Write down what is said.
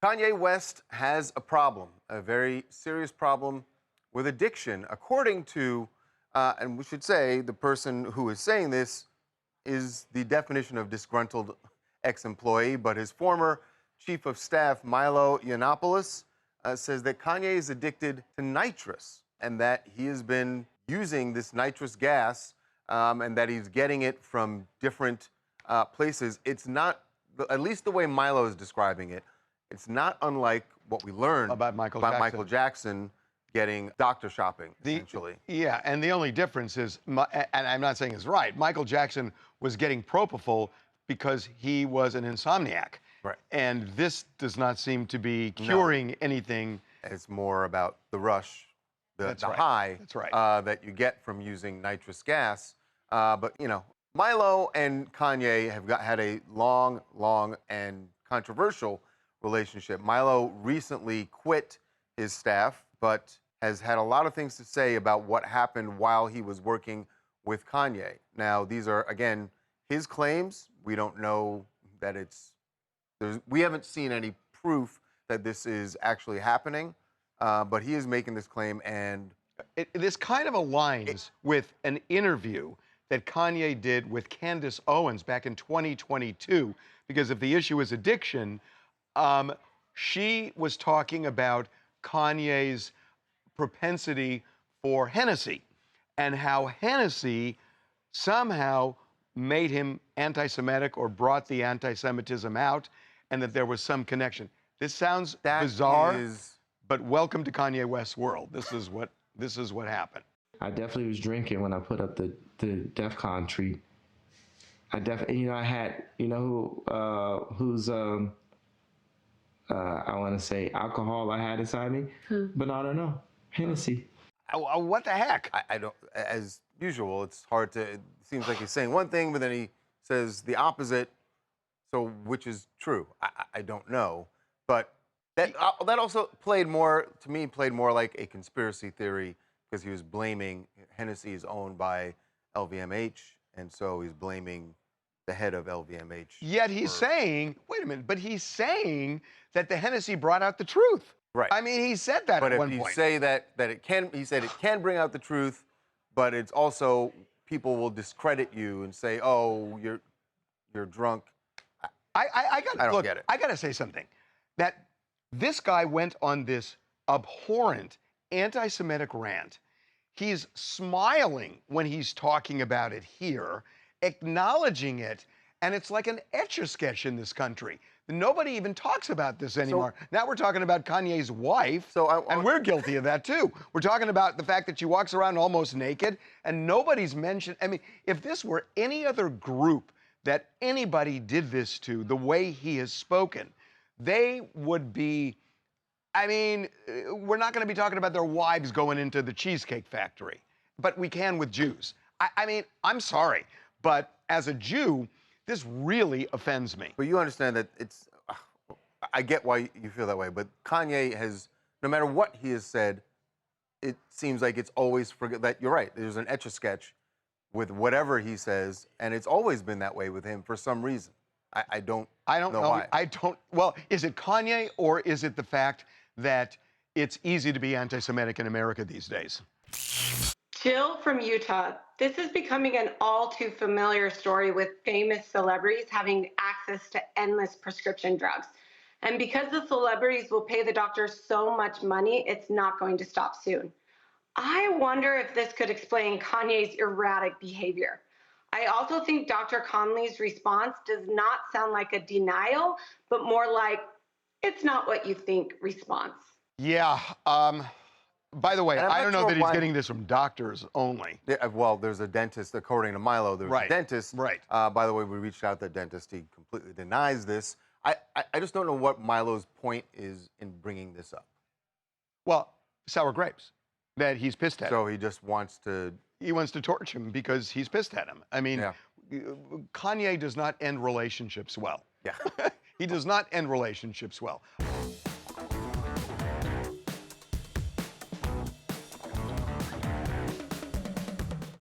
Kanye West has a problem, a very serious problem with addiction. According to, and we should say, the person who is saying this is the definition of disgruntled ex-employee, but his former chief of staff, Milo Yiannopoulos, says that Kanye is addicted to nitrous and that he has been using this nitrous gas and that he's getting it from different places. It's not, at least the way Milo is describing it, it's not unlike what we learned about Michael Jackson getting doctor shopping, essentially. Yeah, and the only difference is, and I'm not saying it's right, Michael Jackson was getting propofol because he was an insomniac. Right. And this does not seem to be curing anything. It's more about the rush, the right. high That's right. That you get from using nitrous gas. But, you know, Milo and Kanye have had a long and controversial relationship. Milo recently quit his staff, but has had a lot of things to say about what happened while he was working with Kanye. Now, these are, again, his claims. We don't know that we haven't seen any proof that this is actually happening, but he is making this claim, and this kind of aligns with an interview that Kanye did with Candace Owens back in 2022, because if the issue is addiction, she was talking about Kanye's propensity for Hennessy and how Hennessy somehow made him anti-Semitic or brought the anti-Semitism out, and that there was some connection. This sounds bizarre, but welcome to Kanye West's world. This is what happened. I definitely was drinking when I put up the DEFCON tree. I definitely, I had, who's I want to say alcohol I had inside me, but I don't know, Hennessy. What the heck? I don't, as usual, it's hard to, it seems like he's saying one thing, but then he says the opposite. So which is true? I don't know. But that also played more like a conspiracy theory, because he was blaming, Hennessy is owned by LVMH, and so he's blaming the head of LVMH. Yet he's saying, wait a minute, but he's saying that the Hennessy brought out the truth. Right. I mean, he said that at one point. But if you say that it can, he said it can bring out the truth, but it's also, people will discredit you and say, oh, you're drunk. I don't get it. I got to say something. That this guy went on this abhorrent anti-Semitic rant. He's smiling when he's talking about it here, acknowledging it, and it's like an Etch-a-Sketch in this country. Nobody even talks about this anymore. Now we're talking about Kanye's wife, and we're guilty of that too. We're talking about the fact that she walks around almost naked, and nobody's mentioned. I mean, if this were any other group that anybody did this to, the way he has spoken, they would be, I mean, we're not going to be talking about their wives going into the Cheesecake Factory, but we can with Jews. I mean, I'm sorry, but as a Jew, this really offends me. But you understand that it's, I get why you feel that way, but Kanye has, no matter what he has said, it seems like it's always, that you're right, there's an Etch-a-Sketch with whatever he says, and it's always been that way with him for some reason. I don't know why. Well, is it Kanye, or is it the fact that it's easy to be anti-Semitic in America these days? Jill from Utah. This is becoming an all too familiar story with famous celebrities having access to endless prescription drugs. And because the celebrities will pay the doctors so much money, it's not going to stop soon. I wonder if this could explain Kanye's erratic behavior. I also think Dr. Conley's response does not sound like a denial, but more like, it's not what you think response. Yeah. By the way, I don't know that he's getting this from doctors only. Yeah, well, there's a dentist, according to Milo, there's a dentist. Right. By the way, we reached out to the dentist. He completely denies this. I just don't know what Milo's point is in bringing this up. Well, sour grapes, that he's pissed at. So he just wants to... He wants to torch him because he's pissed at him. I mean, Kanye does not end relationships well. Yeah. He does not end relationships well.